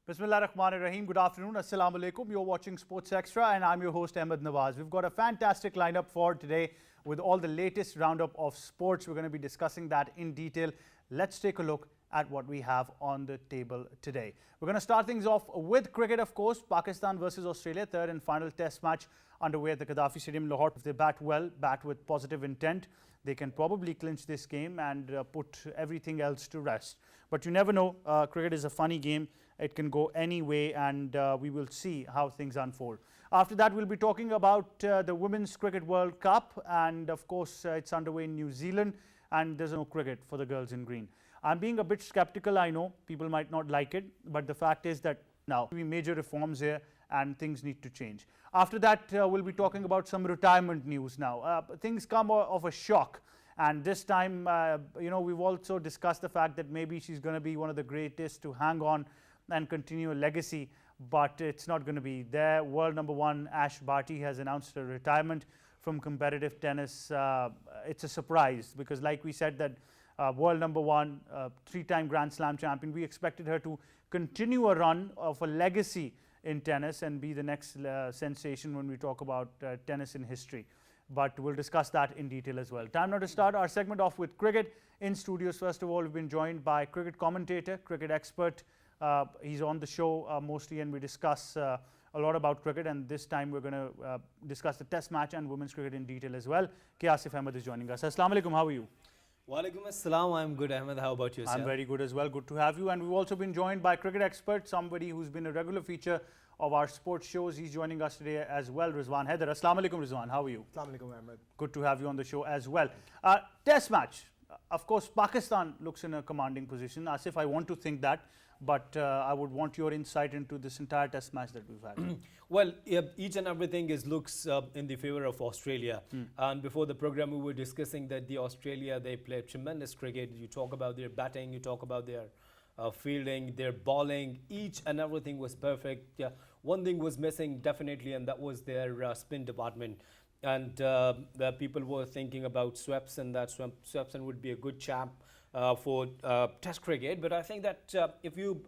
Bismillah Rahman Rahim. Good afternoon. Assalamu alaikum. You're watching Sports Extra and I'm your host Ahmed Nawaz. We've got a fantastic lineup for today with all the latest roundup of sports. We're going to be discussing that in detail. Let's take a look at what we have on the table today. We're going to start things off with cricket, of course. Pakistan versus Australia, third and final test match underway at the Gaddafi Stadium, Lahore. If they bat well, bat with positive intent, they can probably clinch this game and put everything else to rest. But you never know. Cricket is a funny game. It can go any way, and we will see how things unfold. After that, we'll be talking about the Women's Cricket World Cup, and of course, it's underway in New Zealand, and there's no cricket for the girls in green. I'm being a bit skeptical, I know. People might not like it, but the fact is that now we major reforms here, and things need to change. After that, we'll be talking about some retirement news now. Things come of a shock. And this time, we've also discussed the fact that maybe she's going to be one of the greatest to hang on and continue a legacy, but it's not going to be there. World number one, Barty, has announced her retirement from competitive tennis. It's a surprise because, like we said, that world number one, three-time Grand Slam champion, we expected her to continue a run of a legacy in tennis and be the next sensation when we talk about tennis in history. But we'll discuss that in detail as well. Time now to start our segment off with cricket. In studios, first of all, we've been joined by cricket commentator, cricket expert. He's on the show mostly, and we discuss a lot about cricket. And this time, we're going to discuss the Test match and women's cricket in detail as well. Asif Ahmed is joining us. Assalamu alaikum. How are you? Walaikum assalam. I'm good, Ahmed. How about yourself? I'm very good as well. Good to have you. And we've also been joined by cricket expert, somebody who's been a regular feature of our sports shows. He's joining us today as well, Rizwan Haider. Assalamu alaikum, Rizwan. How are you? Assalamu alaikum, Ahmed. Good to have you on the show as well. Test match. Of course, Pakistan looks in a commanding position. Asif, I want to think that, but I would want your insight into this entire test match that we've had. Well, each and everything looks in the favor of Australia. And before the program, we were discussing that the Australia, they play tremendous cricket. You talk about their batting, you talk about their fielding, their bowling, each and everything was perfect. One thing was missing definitely, and that was their spin department. And the people were thinking about Swepson, that Swepson would be a good chap for Test cricket. But I think that if you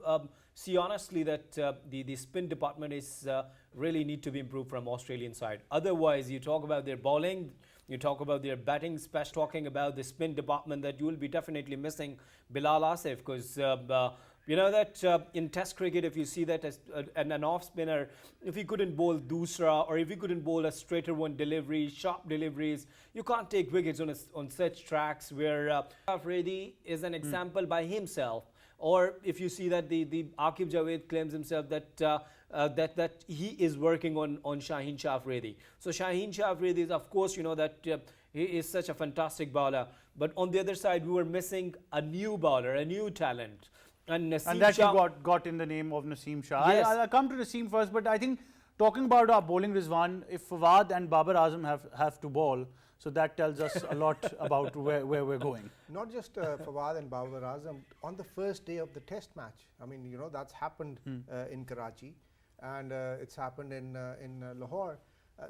see honestly that the spin department is really need to be improved from Australian side. Otherwise, you talk about their bowling, you talk about their batting, especially talking about the spin department, that you will be definitely missing Bilal Asif, because you know that in Test cricket, if you see that as an off spinner, if he couldn't bowl doosra, or if he couldn't bowl a straighter one delivery, sharp deliveries, you can't take wickets on such tracks where Afridi is an example by himself. Or if you see that the Aqib Javed claims himself that that he is working on Shaheen Shah Afridi. So Shaheen Shah Afridi is, of course, you know that he is such a fantastic bowler. But on the other side, we were missing a new bowler, a new talent. And that Shah got in the name of Naseem Shah. Yes. I'll come to Naseem first, but I think talking about our bowling, Rizwan, if Fawad and Babar Azam have to bowl, so that tells us a lot about where we're going. Not just Fawad and Babar Azam, on the first day of the test match. I mean, you know, that's happened in Karachi, and it's happened in Lahore.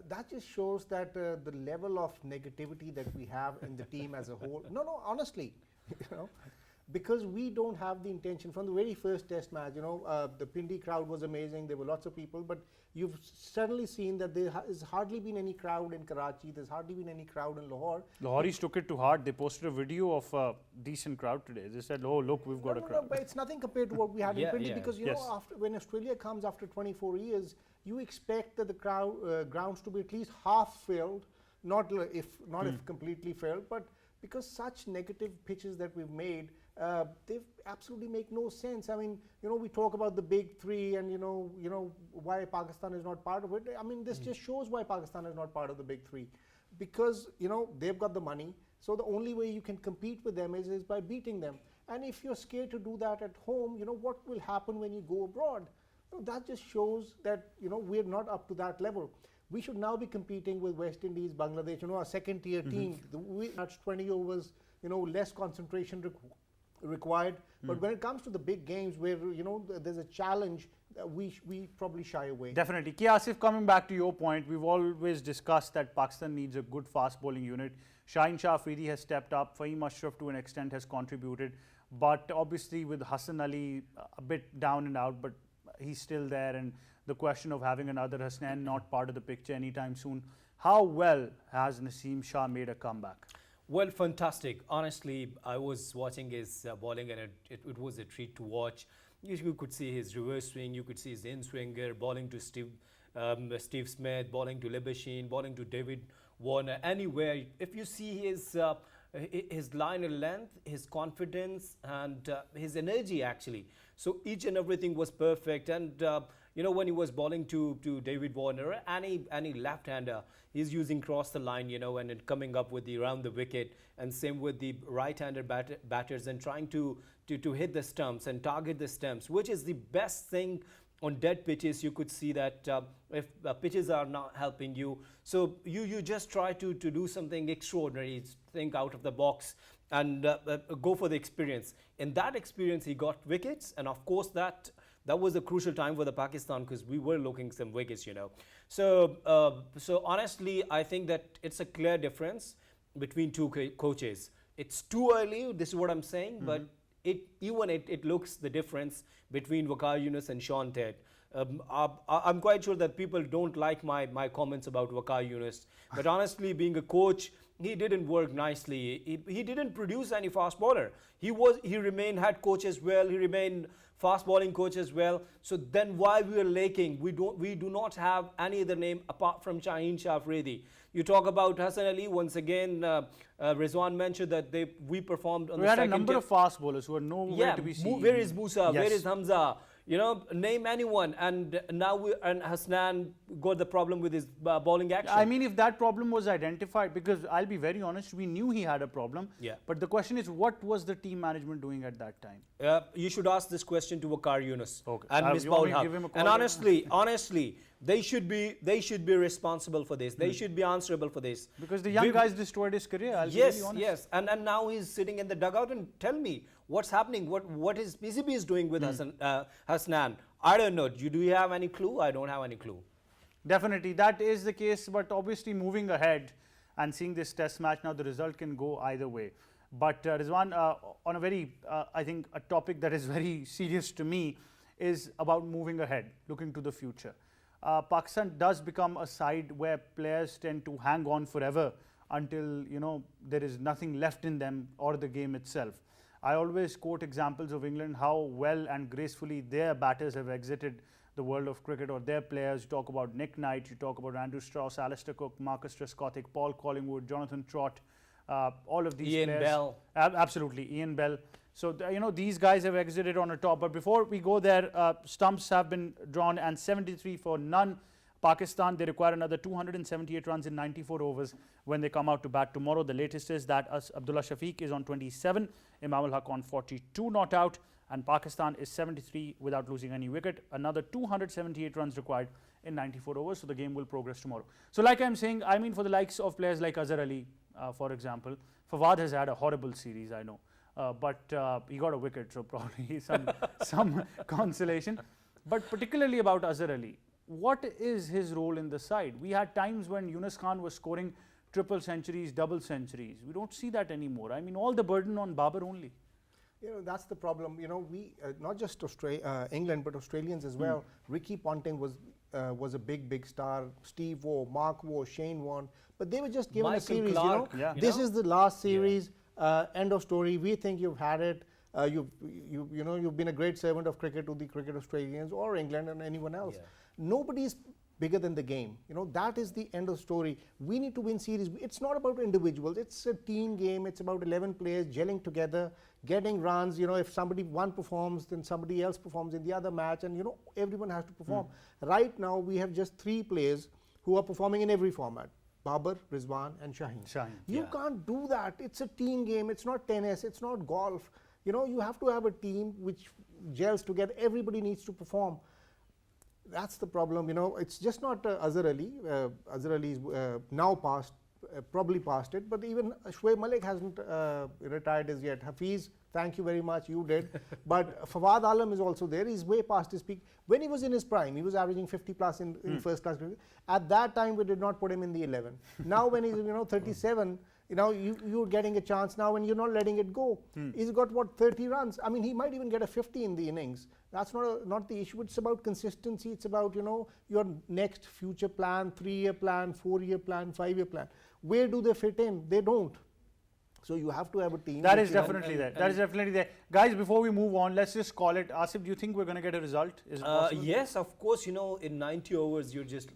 That just shows that the level of negativity that we have in the team as a whole. No, honestly, you know. Because we don't have the intention from the very first test match, you know, the Pindi crowd was amazing. There were lots of people, but you've suddenly seen that there has hardly been any crowd in Karachi. There's hardly been any crowd in Lahore. Lahoris took it to heart. They posted a video of a decent crowd today. They said, "Oh, look, we've got a crowd." No, but it's nothing compared to what we had in Pindi, because you Yes. know, when Australia comes after 24 years, you expect that the grounds to be at least half filled, not if completely filled, but because such negative pitches that we've made. They absolutely make no sense. I mean, you know, we talk about the big three and, you know why Pakistan is not part of it. I mean, this just shows why Pakistan is not part of the big three. Because, you know, they've got the money. So the only way you can compete with them is by beating them. And if you're scared to do that at home, you know, what will happen when you go abroad? You know, that just shows that, you know, we're not up to that level. We should now be competing with West Indies, Bangladesh, you know, a second tier team. That's 20 overs, you know, less concentration required. But when it comes to the big games where, you know, there's a challenge, we probably shy away. Definitely. Asif, coming back to your point, we've always discussed that Pakistan needs a good fast bowling unit. Shaheen Shah Afridi has stepped up. Fahim Ashraf to an extent has contributed. But obviously with Hassan Ali a bit down and out, but he's still there, and the question of having another Hasnain not part of the picture anytime soon. How well has Naseem Shah made a comeback? Well, fantastic. Honestly, I was watching his bowling, and it was a treat to watch. You could see his reverse swing, you could see his in-swinger, bowling to Steve Smith, bowling to Libashine, bowling to David Warner. Anywhere, if you see his line of length, his confidence, and his energy, actually. So each and everything was perfect. And when he was bowling to David Warner, any left-hander, he's using cross the line, and then coming up with the around the wicket, and same with the right-hander batters, and trying to hit the stumps and target the stumps, which is the best thing on dead pitches. You could see that if pitches are not helping you, so you just try to do something extraordinary, think out of the box, and go for the experience. In that experience, he got wickets, and of course that was a crucial time for the Pakistan, because we were looking some wickets, So honestly, I think that it's a clear difference between two coaches. It's too early, this is what I'm saying, but it looks the difference between Waqar Younis and Sean Ted. I'm quite sure that people don't like my comments about Waqar Younis, but honestly, being a coach, he didn't work nicely. He didn't produce any fast bowler. He remained head coach as well. He remained fast bowling coach as well. So then why we are lacking? We do not have any other name apart from Shaheen Shah Afridi. You talk about Hassan Ali, once again, Rizwan mentioned that we performed on the second. We had a number of fast bowlers who are nowhere to be seen. Where is Musa? Yes. Where is Hamza? Name anyone, and now Hasnan got the problem with his bowling action. I mean, if that problem was identified, because I'll be very honest, we knew he had a problem. Yeah. But the question is, what was the team management doing at that time? You should ask this question to Waqar Younis and Ms. You want me to give him a call? And honestly, they should be responsible for this. They should be answerable for this. Because the young guys destroyed his career. I'll be really honest. Yes, and now he's sitting in the dugout, and tell me what's happening. What is PCB is doing with Hasnan? I don't know. Do you have any clue? I don't have any clue. Definitely, that is the case. But obviously, moving ahead and seeing this test match now, the result can go either way. But Rizwan, on a very, I think, a topic that is very serious to me is about moving ahead, looking to the future. Pakistan does become a side where players tend to hang on forever until there is nothing left in them or the game itself. I always quote examples of England, how well and gracefully their batters have exited the world of cricket, or their players. You talk about Nick Knight, you talk about Andrew Strauss, Alistair Cook, Marcus Trescothick, Paul Collingwood, Jonathan Trott, all of these Ian players. Bell. Absolutely, Ian Bell. So, these guys have exited on a top. But before we go there, stumps have been drawn, and 73 for none. Pakistan, they require another 278 runs in 94 overs when they come out to bat tomorrow. The latest is that Abdullah Shafiq is on 27, Imam ul Haq on 42 not out, and Pakistan is 73 without losing any wicket. Another 278 runs required in 94 overs, so the game will progress tomorrow. So like I'm saying, I mean, for the likes of players like Azhar Ali, for example, Fawad has had a horrible series, I know. But he got a wicket, so probably some consolation. But particularly about Azhar Ali, what is his role in the side? We had times when Yunus Khan was scoring triple centuries, double centuries. We don't see that anymore. I mean, all the burden on Babar only. That's the problem. We not just England, but Australians as well. Ricky Ponting was a big star. Steve Waugh, Mark Waugh, Shane Warne, but they were just given Michael a series. Clark, This is the last series. End of story. We think you've had it. You've been a great servant of cricket to the Cricket Australians or England and anyone else. Yeah. Nobody's bigger than the game. That is the end of story. We need to win series. It's not about individuals. It's a team game. It's about 11 players gelling together, getting runs. If one performs, then somebody else performs in the other match, and everyone has to perform. Right now, we have just 3 players who are performing in every format: Babar, Rizwan, and Shaheen. You can't do that. It's a team game. It's not tennis. It's not golf. You have to have a team which gels together. Everybody needs to perform. That's the problem. It's just not Azhar Ali. Azhar Ali is now past, probably past it, but even Shoaib Malik hasn't retired as yet. Hafiz, thank you very much, you did. But Fawad Alam is also there. He's way past his peak. When he was in his prime, he was averaging 50 plus in first class cricket. At that time, we did not put him in the 11. Now when he's 37, You're getting a chance now and you're not letting it go. He's got, what, 30 runs? I mean, he might even get a 50 in the innings. That's not the issue. It's about consistency. It's about, your next future plan, 3-year plan, 4-year plan, 5-year plan. Where do they fit in? They don't. So you have to have a team. That is definitely there. That is definitely there. Guys, before we move on, let's just call it. Asif, do you think we're going to get a result? Is it possible? Yes, of course. In 90 overs, you're just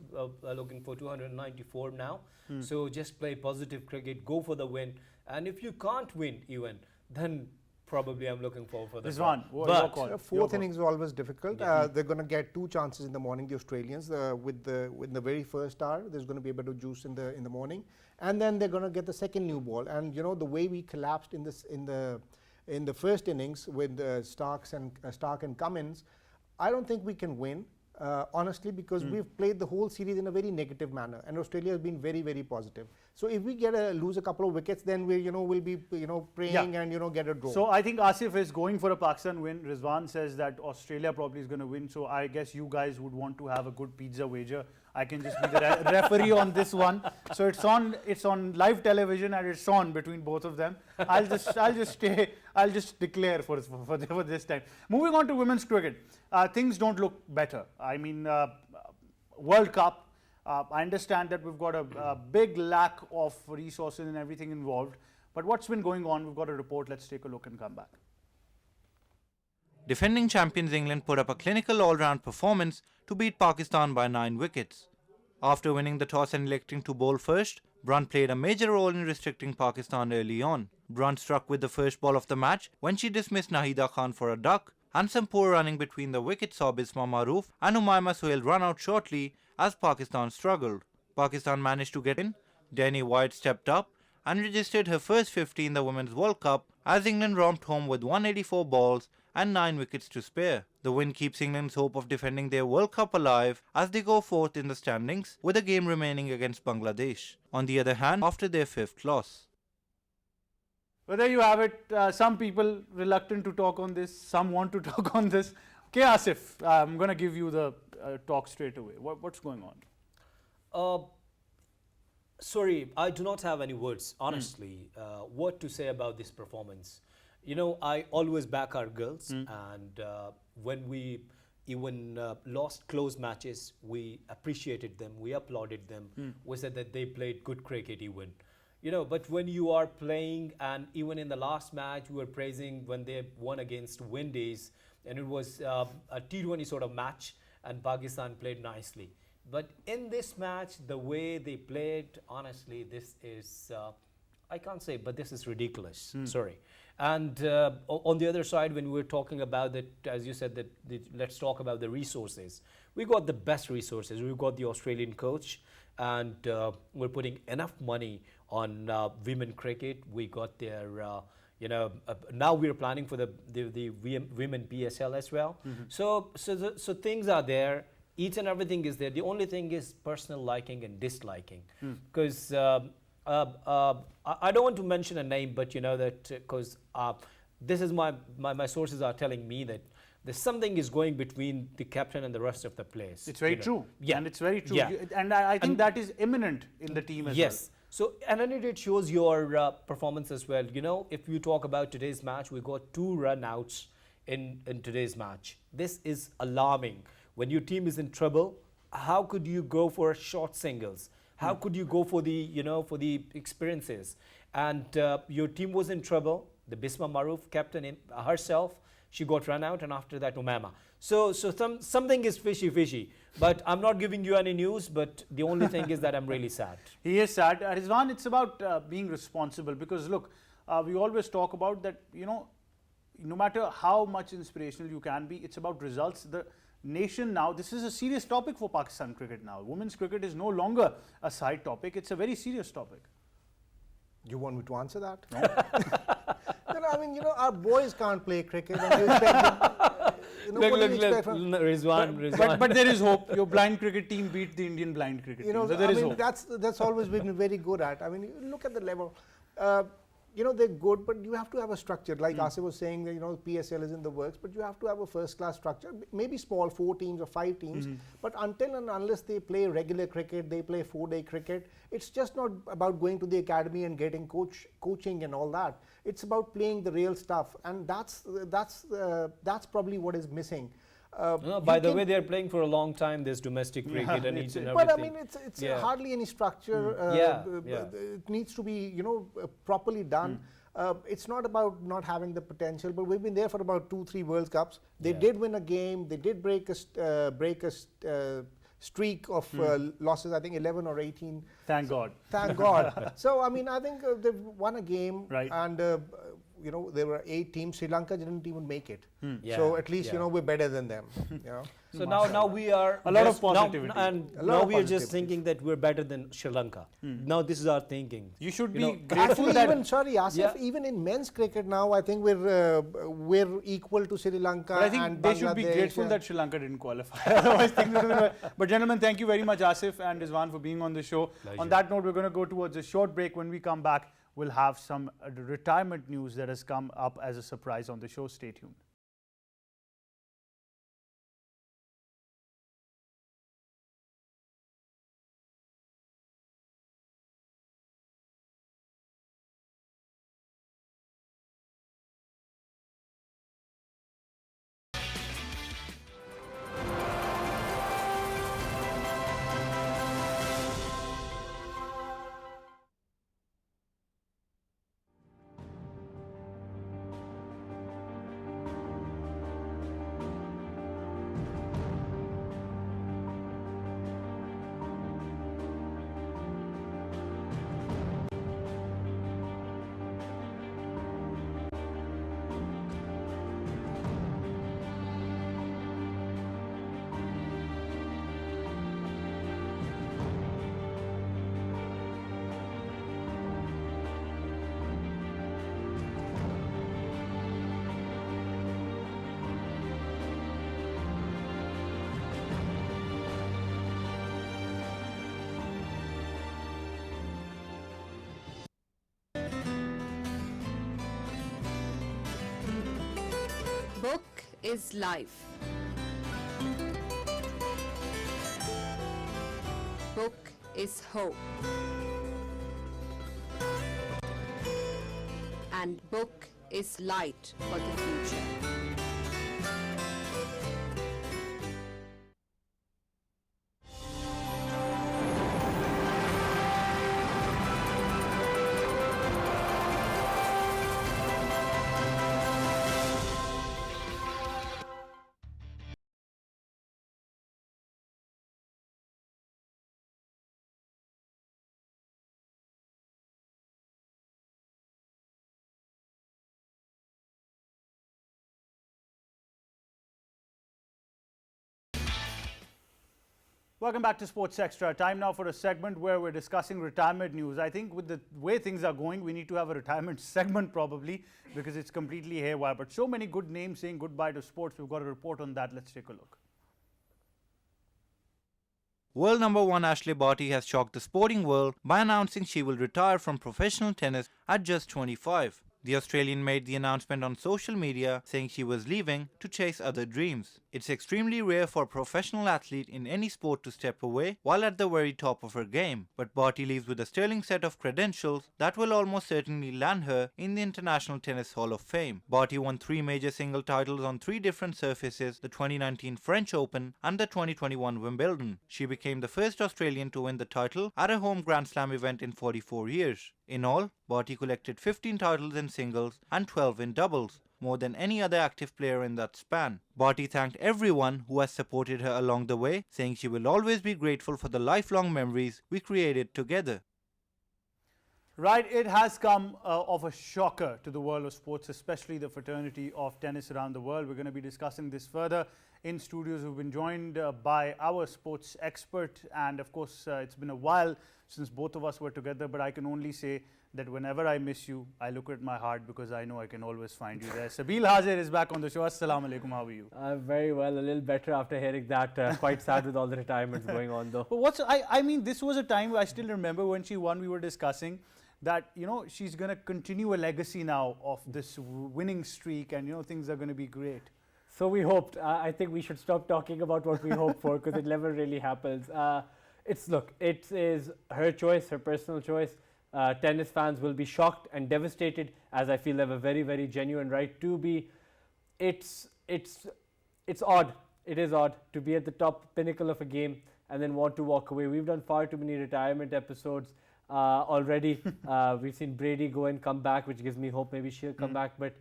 looking for 294 now. So just play positive cricket, go for the win. And if you can't win even, then probably I'm looking forward for the Rizwan, draw. your call. Fourth innings is always difficult. They're going to get 2 chances in the morning, the Australians. With the very first hour, there's going to be a bit of juice in the morning, and then they're going to get the second new ball. And the way we collapsed in the first innings with Stark and Cummins, I don't think we can win. Honestly, because we've played the whole series in a very negative manner, and Australia has been very, very positive. So if we lose a couple of wickets, then we'll be praying and get a draw. So I think Asif is going for a Pakistan win. Rizwan says that Australia probably is going to win. So I guess you guys would want to have a good pizza wager. I can just be the referee on this one. So it's on live television and it's on between both of them. I'll just declare for this time. Moving on to women's cricket, things don't look better. I mean, World Cup. I understand that we've got a big lack of resources and everything involved. But what's been going on? We've got a report. Let's take a look and come back. Defending champions England put up a clinical all-round performance to beat Pakistan by 9 wickets. After winning the toss and electing to bowl first, Brunt played a major role in restricting Pakistan early on. Brunt struck with the first ball of the match when she dismissed Nahida Khan for a duck, and some poor running between the wickets saw Bisma Maroof and Umaima Sohail run out shortly as Pakistan struggled. Pakistan managed to get in. Danny White stepped up and registered her first 50 in the Women's World Cup as England romped home with 184 balls and 9 wickets to spare. The win keeps England's hope of defending their World Cup alive as they go fourth in the standings with a game remaining against Bangladesh. On the other hand, after their 5th loss. Well, there you have it. Some people reluctant to talk on this. Some want to talk on this. Okay, Asif, I'm going to give you the talk straight away. What's going on? Sorry, I do not have any words, honestly, what to say about this performance. I always back our girls, and when we even lost close matches, we appreciated them, we applauded them, we said that they played good cricket even. But when you are playing, and even in the last match, we were praising when they won against Windies, and it was a T20 sort of match, and Pakistan played nicely. But in this match, the way they played, honestly, this is, I can't say, but this is ridiculous. Sorry. And on the other side, when we were talking about that, as you said, let's talk about the resources. We got the best resources. We've got the Australian coach, and we're putting enough money on women cricket. We got their, now we're planning for the women PSL as well. So things are there. Each and everything is there. The only thing is personal liking and disliking. Because I don't want to mention a name, but that because this is my sources are telling me that there's something is going between the captain and the rest of the players. It's very true. Yeah. And it's very true. Yeah. And I think that is imminent in the team as well. Yes. So, and then it shows your performance as well. If you talk about today's match, we got 2 run-outs in today's match. This is alarming. When your team is in trouble, how could you go for short singles? How could you go for the experiences? And your team was in trouble. The Bisma Maroof captain herself, she got run out, and after that Umaima. So something is fishy. But I'm not giving you any news, but the only thing is that I'm really sad. He is sad. Rizwan, it's about being responsible, because look, we always talk about that, no matter how much inspirational you can be, it's about results. The nation now, this is a serious topic for Pakistan cricket now. Women's cricket is no longer a side topic. It's a very serious topic. You want me to answer that? No, I mean, our boys can't play cricket. And you expect, Rizwan. But there is hope. Your blind cricket team beat the Indian blind cricket team. So there is hope. That's always been very good at. I mean, look at the level. you know, they're good, but you have to have a structure. Like Asif was saying, that, you know, PSL is in the works, but you have to have a first-class structure. Maybe small, 4 teams or 5 teams, but until and unless they play regular cricket, they play 4-day cricket. It's just not about going to the academy and getting coaching and all that. It's about playing the real stuff, and that's probably what is missing. No, by the way, they're playing for a long time. There's domestic cricket and each and everything. But I mean, it's hardly any structure. It needs to be, you know, properly done. It's not about not having the potential, but we've been there for about 2-3 World Cups. They did win a game. They did break a streak of losses. I think 11 or 18. Thank God. Thank God. So I mean, I think they've won a game, Right. and you know, there were 8 teams. Sri Lanka didn't even make it. Yeah, So at least you know, we're better than them. You know. So now we are A lot of just- now- positivity. and A lot now of we are just positivity. thinking that we're better than Sri Lanka. Now this is our thinking. You should You be know, grateful Actually, that even sorry, Asif, Yeah. even in men's cricket now, I think we're equal to Sri Lanka. But I think and they should be Bangladesh, grateful that Sri Lanka didn't qualify. Otherwise, things would have been. But gentlemen, thank you very much, Asif and Rizwan, for being on the show. On that note, we're going to go towards a short break. When we come back, we'll have some retirement news that has come up as a surprise on the show. Stay tuned. Book is life. Book is hope. And book is light for the future. Welcome back to Sports Extra. Time now for a segment where we're discussing retirement news. I think with the way things are going, we need to have a retirement segment probably because it's completely haywire. But so many good names saying goodbye to sports. We've got a report on that. Let's take a look. World number 1 Ashley Barty has shocked the sporting world by announcing she will retire from professional tennis at just 25. The Australian made the announcement on social media saying she was leaving to chase other dreams. It's extremely rare for a professional athlete in any sport to step away while at the very top of her game, but Barty leaves with a sterling set of credentials that will almost certainly land her in the International Tennis Hall of Fame. Barty won 3 major single titles on 3 different surfaces, the 2019 French Open and the 2021 Wimbledon. She became the first Australian to win the title at a home Grand Slam event in 44 years. In all, Barty collected 15 titles in singles and 12 in doubles, more than any other active player in that span. Barty thanked everyone who has supported her along the way, saying she will always be grateful for the lifelong memories we created together. Right, it has come of a shocker to the world of sports, especially the fraternity of tennis around the world. We're going to be discussing this further in studios. We've been joined by our sports expert, and of course it's been a while since both of us were together, but I can only say that whenever I miss you, I look at my heart because I know I can always find you there. Sabil Hazir is back on the show. Assalamu alaikum, how are you? I'm very well, a little better after hearing that. Quite sad with all the retirements going on though. But I mean, this was a time I still remember when she won, we were discussing that, you know, she's going to continue a legacy now of this winning streak, and, you know, things are going to be great? So we hoped. I think we should stop talking about what we hope for, because it never really happens. It is her choice, her personal choice. Tennis fans will be shocked and devastated, as I feel they have a very, very genuine right to be. It's odd. It is odd to be at the top pinnacle of a game and then want to walk away. We've done far too many retirement episodes already. We've seen Brady go and come back, which gives me hope maybe she'll come back. But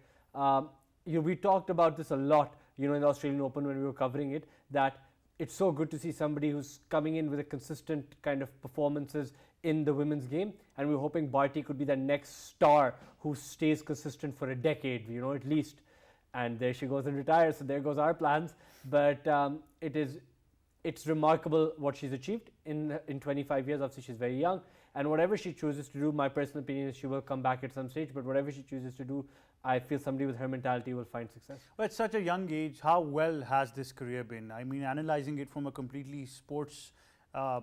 we talked about this a lot, you know, in the Australian Open when we were covering it, that it's so good to see somebody who's coming in with a consistent kind of performances in the women's game, and we're hoping Barty could be the next star who stays consistent for a decade, you know, at least. And there she goes and retires, so there goes our plans. But it's remarkable what she's achieved in 25 years. Obviously, she's very young, and whatever she chooses to do, my personal opinion is she will come back at some stage, but whatever she chooses to do, I feel somebody with her mentality will find success. Well, at such a young age, how well has this career been? I mean, analyzing it from a completely sports a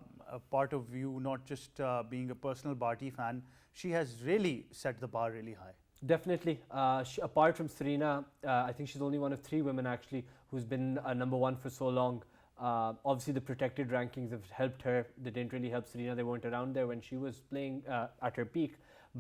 part of view, not just being a personal Barty fan, she has really set the bar really high. Definitely. Apart from Serena, I think she's only one of 3 women actually who's been number 1 for so long. Obviously, the protected rankings have helped her. They didn't really help Serena. They weren't around there when she was playing at her peak.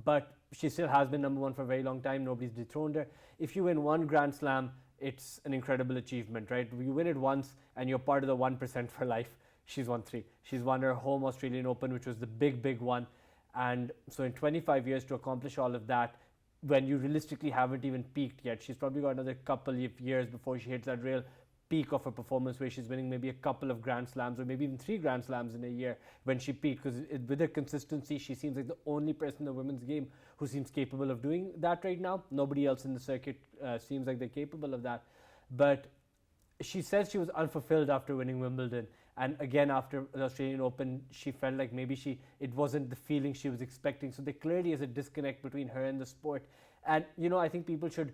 But she still has been number 1 for a very long time. Nobody's dethroned her. If you win 1 Grand Slam, it's an incredible achievement, right? You win it once and you're part of the 1% for life. She's won 3. She's won her home Australian Open, which was the big, big one. And so in 25 years to accomplish all of that, when you realistically haven't even peaked yet, she's probably got another couple of years before she hits that real peak of her performance where she's winning maybe a couple of Grand Slams or maybe even 3 Grand Slams in a year when she peaked, because with her consistency, she seems like the only person in the women's game who seems capable of doing that right now. Nobody else in the circuit seems like they're capable of that. But she says she was unfulfilled after winning Wimbledon, and again after the Australian Open she felt like maybe it wasn't the feeling she was expecting. So there clearly is a disconnect between her and the sport. And you know, I think people should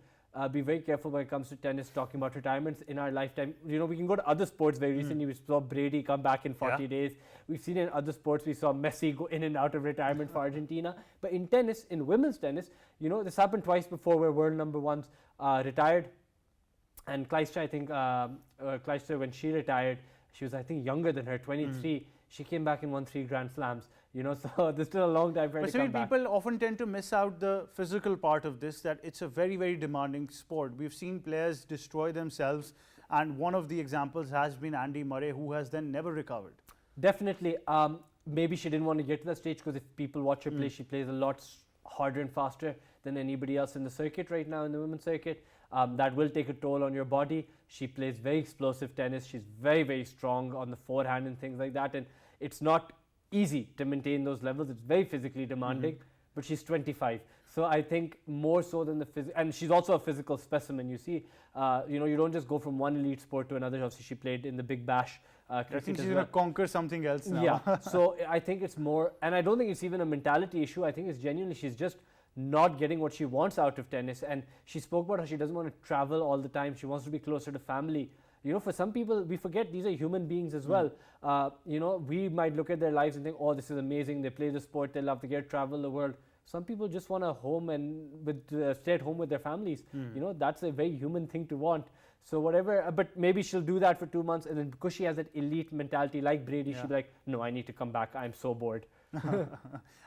be very careful when it comes to tennis talking about retirements in our lifetime. You know, we can go to other sports. Very recently we saw Brady come back in 40 days. We've seen in other sports, we saw Messi go in and out of retirement for Argentina. But in tennis, in women's tennis, you know, this happened twice before where world number 1s retired. And Clijsters, I think, Clijsters, when she retired, she was, I think, younger than her, 23. She came back and won 3 Grand Slams. You know, so there's still a long time for her to come back. People often tend to miss out the physical part of this, that it's a very, very demanding sport. We've seen players destroy themselves, and one of the examples has been Andy Murray, who has then never recovered. Definitely. Maybe she didn't want to get to that stage, because if people watch her play, she plays a lot harder and faster than anybody else in the circuit right now, in the women's circuit. That will take a toll on your body. She plays very explosive tennis. She's very, very strong on the forehand and things like that. And it's not easy to maintain those levels. It's very physically demanding, but she's 25. So I think more so than the physical, and she's also a physical specimen. You see, you know, you don't just go from one elite sport to another. Obviously, she played in the Big Bash. I think she's going to conquer something else now. Yeah. So I think it's more, and I don't think it's even a mentality issue. I think it's genuinely she's just not getting what she wants out of tennis. And she spoke about how she doesn't want to travel all the time. She wants to be closer to family. You know, for some people, we forget these are human beings as well. You know, we might look at their lives and think, oh, this is amazing. They play the sport. They love to get travel the world. Some people just want a home and stay at home with their families. You know, that's a very human thing to want. So whatever, but maybe she'll do that for 2 months, and then because she has that elite mentality like Brady, she'll be like, no, I need to come back. I'm so bored.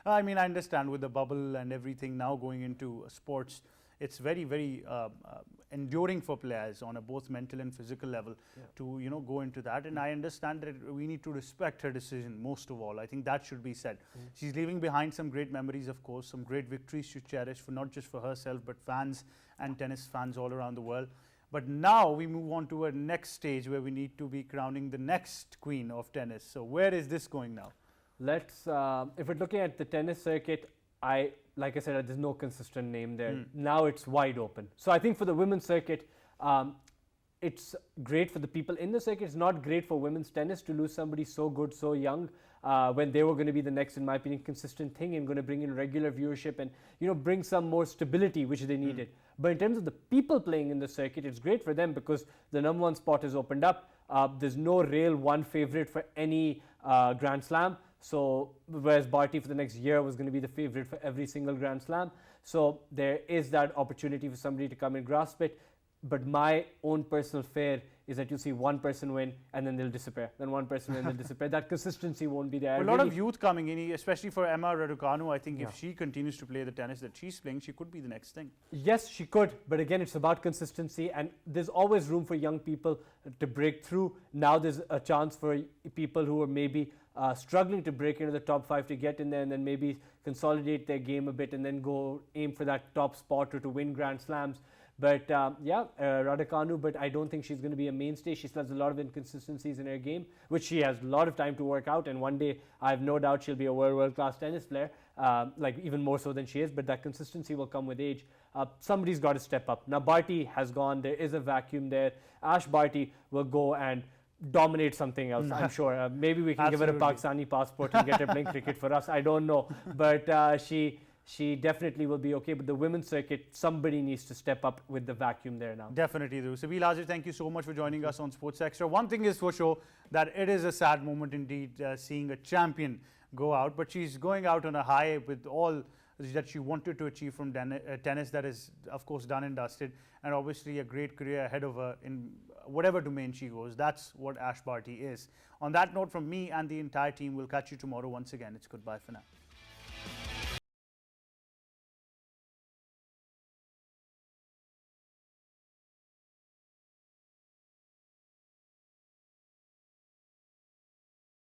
I mean, I understand with the bubble and everything now going into sports, it's very, very enduring for players on a both mental and physical level to, you know, go into that. And I understand that we need to respect her decision most of all. I think that should be said. She's leaving behind some great memories, of course, some great victories to cherish, for not just for herself, but fans and tennis fans all around the world. But now we move on to a next stage where we need to be crowning the next queen of tennis. So where is this going now? Let's, if we're looking at the tennis circuit, like I said, there's no consistent name there. Now it's wide open. So I think for the women's circuit, it's great for the people in the circuit. It's not great for women's tennis to lose somebody so good, so young, when they were going to be the next, in my opinion, consistent thing and going to bring in regular viewership and, you know, bring some more stability, which they needed. But in terms of the people playing in the circuit, it's great for them because the #1 spot is opened up. There's no real one favorite for any Grand Slam. So whereas Barty for the next year was going to be the favorite for every single Grand Slam. So there is that opportunity for somebody to come and grasp it. But my own personal fear is that you see one person win and then they'll disappear. Then one person win and they'll disappear. That consistency won't be there. A lot of youth coming in, especially for Emma Raducanu. I think if she continues to play the tennis that she's playing, she could be the next thing. Yes, she could. But again, it's about consistency. And there's always room for young people to break through. Now there's a chance for people who are maybe struggling to break into the top 5 to get in there and then maybe consolidate their game a bit and then go aim for that top spot or to win Grand Slams. But Raducanu, but I don't think she's going to be a mainstay. She still has a lot of inconsistencies in her game, which she has a lot of time to work out. And one day, I have no doubt she'll be a world-class tennis player, like even more so than she is. But that consistency will come with age. Somebody's got to step up. Now, Barty has gone. There is a vacuum there. Ash Barty will go and dominate something else, I'm sure. Maybe we can give her a Pakistani passport and get her playing cricket for us. I don't know. But she definitely will be okay. But the women's circuit, somebody needs to step up with the vacuum there now. Definitely do. Sabeel Hazir, thank you so much for joining us on Sports Extra. One thing is for sure that it is a sad moment indeed seeing a champion go out. But she's going out on a high with all that she wanted to achieve from tennis. That is, of course, done and dusted. And obviously a great career ahead of her in whatever domain she goes. That's what Ash Barty is. On that note, from me and the entire team, we'll catch you tomorrow once again. It's goodbye for now.